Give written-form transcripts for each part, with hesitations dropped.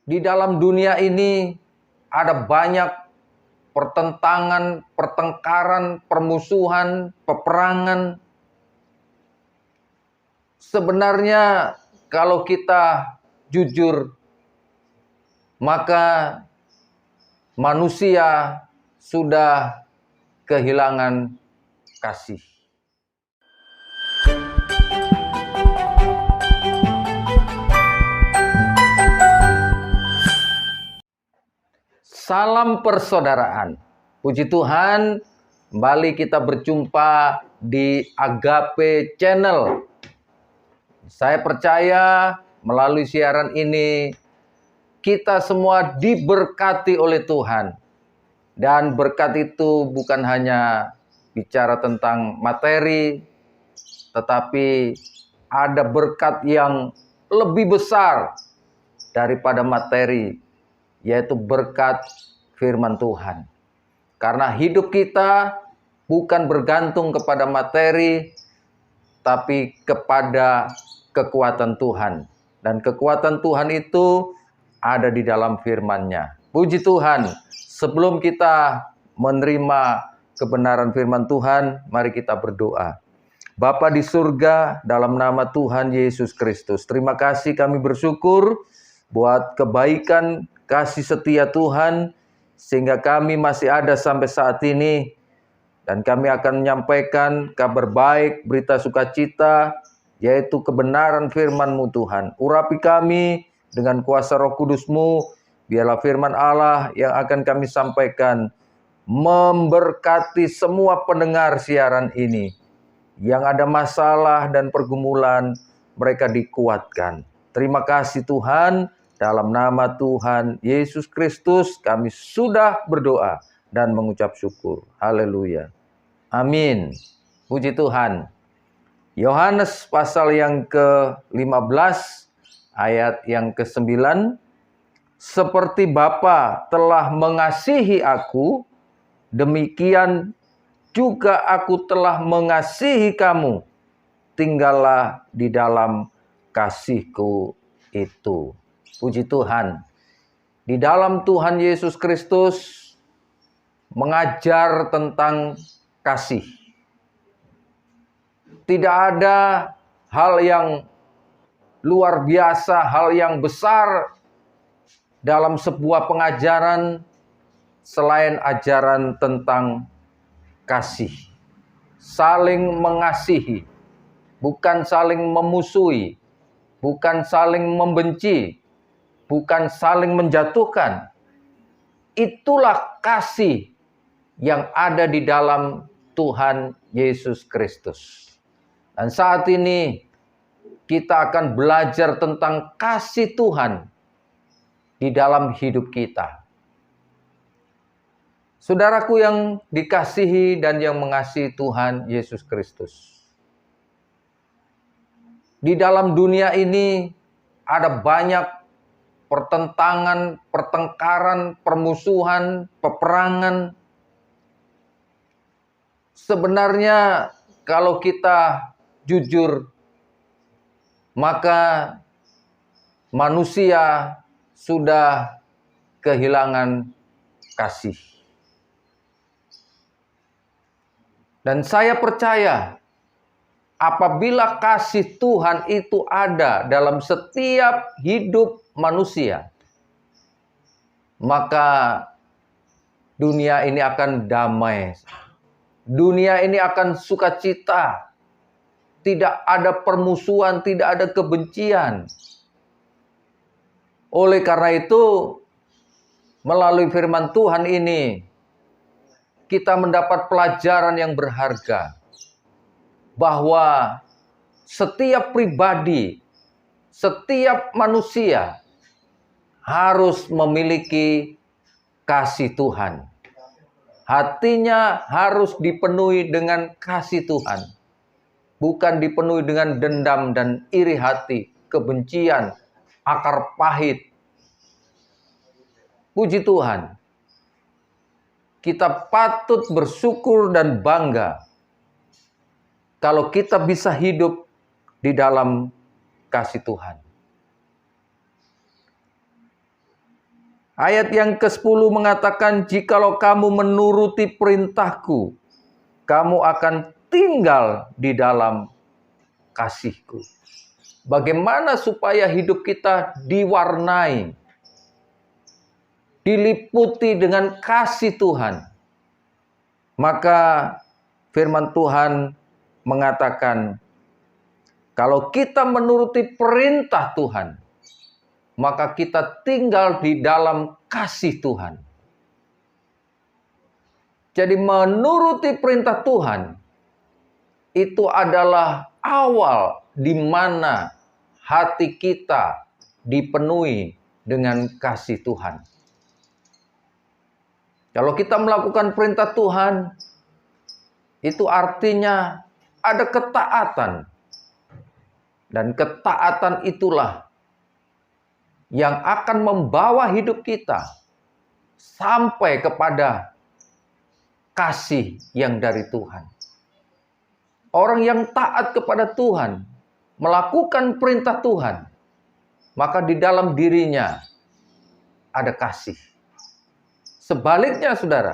Di dalam dunia ini ada banyak pertentangan, pertengkaran, permusuhan, peperangan. Sebenarnya kalau kita jujur, maka manusia sudah kehilangan kasih. Salam persaudaraan. Puji Tuhan, kembali kita berjumpa di Agape Channel. Saya percaya melalui siaran ini kita semua diberkati oleh Tuhan. Dan berkat itu bukan hanya bicara tentang materi, tetapi ada berkat yang lebih besar daripada materi, yaitu berkat firman Tuhan. Karena hidup kita bukan bergantung kepada materi, tapi kepada kekuatan Tuhan. Dan kekuatan Tuhan itu ada di dalam firman-Nya. Puji Tuhan, sebelum kita menerima kebenaran firman Tuhan, mari kita berdoa. Bapa di surga, dalam nama Tuhan Yesus Kristus, terima kasih, kami bersyukur buat kebaikan kasih setia Tuhan, sehingga kami masih ada sampai saat ini. Dan kami akan menyampaikan kabar baik, berita sukacita, yaitu kebenaran firman-Mu Tuhan. Urapi kami dengan kuasa Roh Kudus-Mu, biarlah firman Allah yang akan kami sampaikan memberkati semua pendengar siaran ini. Yang ada masalah dan pergumulan, mereka dikuatkan. Terima kasih Tuhan. Dalam nama Tuhan Yesus Kristus kami sudah berdoa dan mengucap syukur. Haleluya. Amin. Puji Tuhan. Yohanes pasal yang ke-15 ayat yang ke-9. Seperti Bapa telah mengasihi aku, demikian juga aku telah mengasihi kamu. Tinggallah di dalam kasihku itu. Puji Tuhan. Di dalam Tuhan Yesus Kristus mengajar tentang kasih. Tidak ada hal yang luar biasa, hal yang besar dalam sebuah pengajaran selain ajaran tentang kasih. Saling mengasihi, bukan saling memusuhi, bukan saling membenci, bukan saling menjatuhkan. Itulah kasih yang ada di dalam Tuhan Yesus Kristus. Dan saat ini kita akan belajar tentang kasih Tuhan di dalam hidup kita. Saudaraku yang dikasihi dan yang mengasihi Tuhan Yesus Kristus. Di dalam dunia ini ada banyak pertentangan, pertengkaran, permusuhan, peperangan. Sebenarnya kalau kita jujur, maka manusia sudah kehilangan kasih. Dan saya percaya apabila kasih Tuhan itu ada dalam setiap hidup manusia, maka dunia ini akan damai. Dunia ini akan sukacita. Tidak ada permusuhan, tidak ada kebencian. Oleh karena itu, melalui firman Tuhan ini, kita mendapat pelajaran yang berharga. Bahwa setiap pribadi, setiap manusia harus memiliki kasih Tuhan. Hatinya harus dipenuhi dengan kasih Tuhan. Bukan dipenuhi dengan dendam dan iri hati, kebencian, akar pahit. Puji Tuhan. Kita patut bersyukur dan bangga kalau kita bisa hidup di dalam kasih Tuhan. Ayat yang ke-10 mengatakan, jikalau kamu menuruti perintahku, kamu akan tinggal di dalam kasihku. Bagaimana supaya hidup kita diwarnai, diliputi dengan kasih Tuhan? Maka firman Tuhan mengatakan, kalau kita menuruti perintah Tuhan, maka kita tinggal di dalam kasih Tuhan. Jadi menuruti perintah Tuhan itu adalah awal di mana hati kita dipenuhi dengan kasih Tuhan. Kalau kita melakukan perintah Tuhan, itu artinya ada ketaatan. Dan ketaatan itulah yang akan membawa hidup kita sampai kepada kasih yang dari Tuhan. Orang yang taat kepada Tuhan, melakukan perintah Tuhan, maka di dalam dirinya ada kasih. Sebaliknya saudara,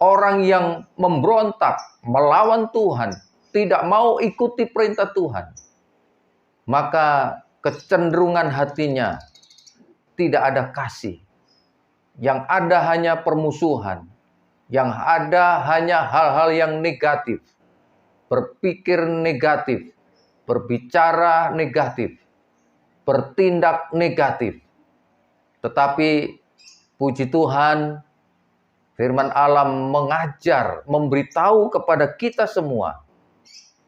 orang yang memberontak, melawan Tuhan, tidak mau ikuti perintah Tuhan, maka kecenderungan hatinya tidak ada kasih. Yang ada hanya permusuhan. Yang ada hanya hal-hal yang negatif. Berpikir negatif. Berbicara negatif. Bertindak negatif. Tetapi puji Tuhan, firman Allah mengajar, memberitahu kepada kita semua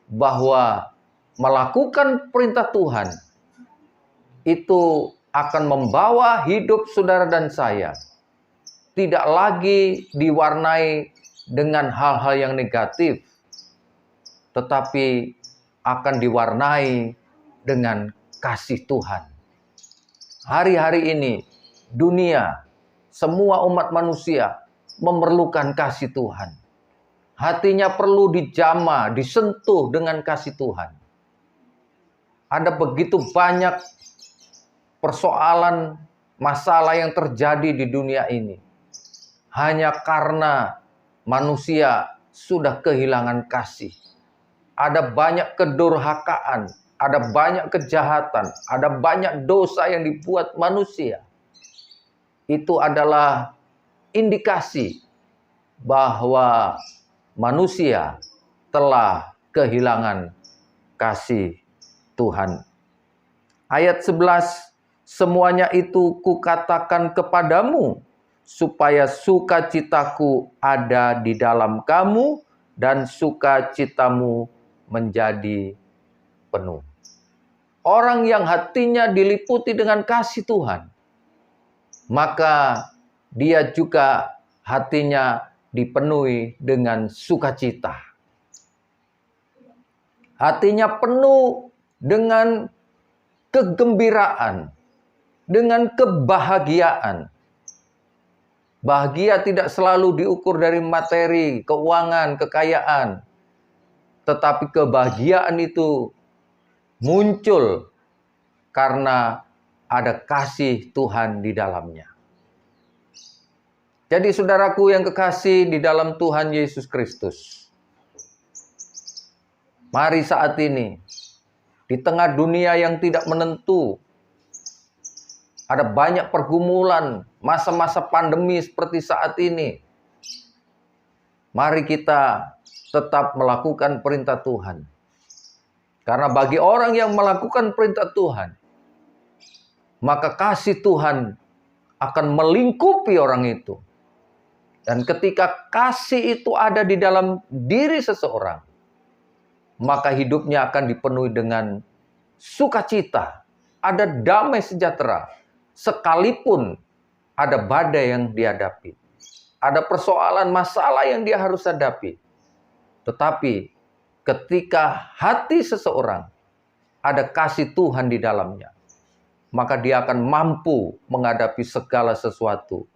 bahwa melakukan perintah Tuhan itu akan membawa hidup saudara dan saya tidak lagi diwarnai dengan hal-hal yang negatif, tetapi akan diwarnai dengan kasih Tuhan. Hari-hari ini dunia, semua umat manusia memerlukan kasih Tuhan. Hatinya perlu dijamah, disentuh dengan kasih Tuhan. Ada begitu banyak persoalan, masalah yang terjadi di dunia ini. Hanya karena manusia sudah kehilangan kasih. Ada banyak kedurhakaan, ada banyak kejahatan, ada banyak dosa yang dibuat manusia. Itu adalah indikasi bahwa manusia telah kehilangan kasih Tuhan. Ayat 11, semuanya itu kukatakan kepadamu, supaya sukacitaku ada di dalam kamu, dan sukacitamu menjadi penuh. Orang yang hatinya diliputi dengan kasih Tuhan, maka dia juga hatinya dipenuhi dengan sukacita. Hatinya penuh dengan kegembiraan, dengan kebahagiaan. Bahagia tidak selalu diukur dari materi, keuangan, kekayaan. Tetapi kebahagiaan itu muncul karena ada kasih Tuhan di dalamnya. Jadi saudaraku yang kekasih di dalam Tuhan Yesus Kristus, mari saat ini, di tengah dunia yang tidak menentu, ada banyak pergumulan, masa-masa pandemi seperti saat ini. Mari kita tetap melakukan perintah Tuhan. Karena bagi orang yang melakukan perintah Tuhan, maka kasih Tuhan akan melingkupi orang itu. Dan ketika kasih itu ada di dalam diri seseorang, maka hidupnya akan dipenuhi dengan sukacita, ada damai sejahtera, sekalipun ada badai yang dihadapi, ada persoalan masalah yang dia harus hadapi. Tetapi ketika hati seseorang ada kasih Tuhan di dalamnya, maka dia akan mampu menghadapi segala sesuatu,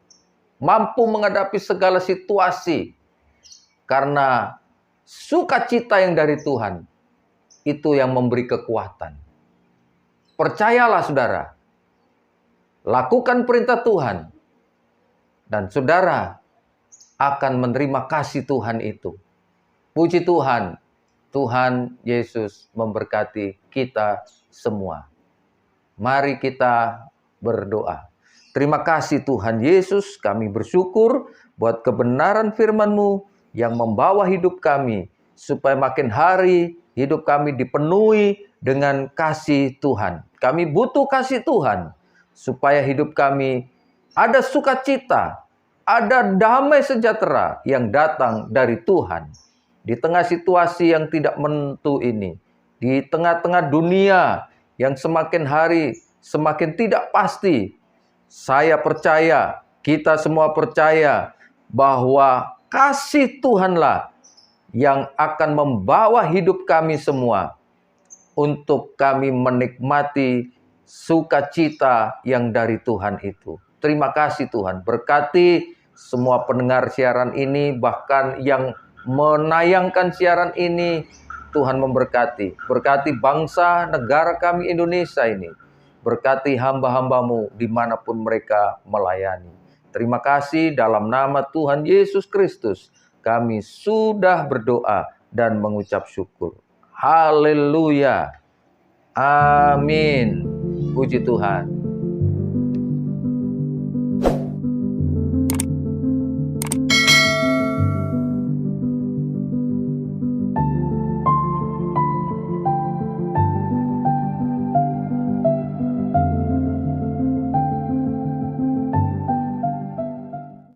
mampu menghadapi segala situasi, karena sukacita yang dari Tuhan itu yang memberi kekuatan. Percayalah saudara, lakukan perintah Tuhan, dan saudara akan menerima kasih Tuhan itu. Puji Tuhan, Tuhan Yesus memberkati kita semua. Mari kita berdoa. Terima kasih Tuhan Yesus, kami bersyukur buat kebenaran firman-Mu yang membawa hidup kami, supaya makin hari hidup kami dipenuhi dengan kasih Tuhan. Kami butuh kasih Tuhan, supaya hidup kami ada sukacita, ada damai sejahtera yang datang dari Tuhan. Di tengah situasi yang tidak menentu ini, di tengah-tengah dunia yang semakin hari semakin tidak pasti, saya percaya, kita semua percaya bahwa kasih Tuhanlah yang akan membawa hidup kami semua untuk kami menikmati sukacita yang dari Tuhan itu. Terima kasih Tuhan, berkati semua pendengar siaran ini, bahkan yang menayangkan siaran ini. Tuhan memberkati, berkati bangsa negara kami Indonesia ini, berkati hamba-hamba-Mu dimanapun mereka melayani. Terima kasih, dalam nama Tuhan Yesus Kristus kami sudah berdoa dan mengucap syukur. Haleluya. Amin. Puji Tuhan.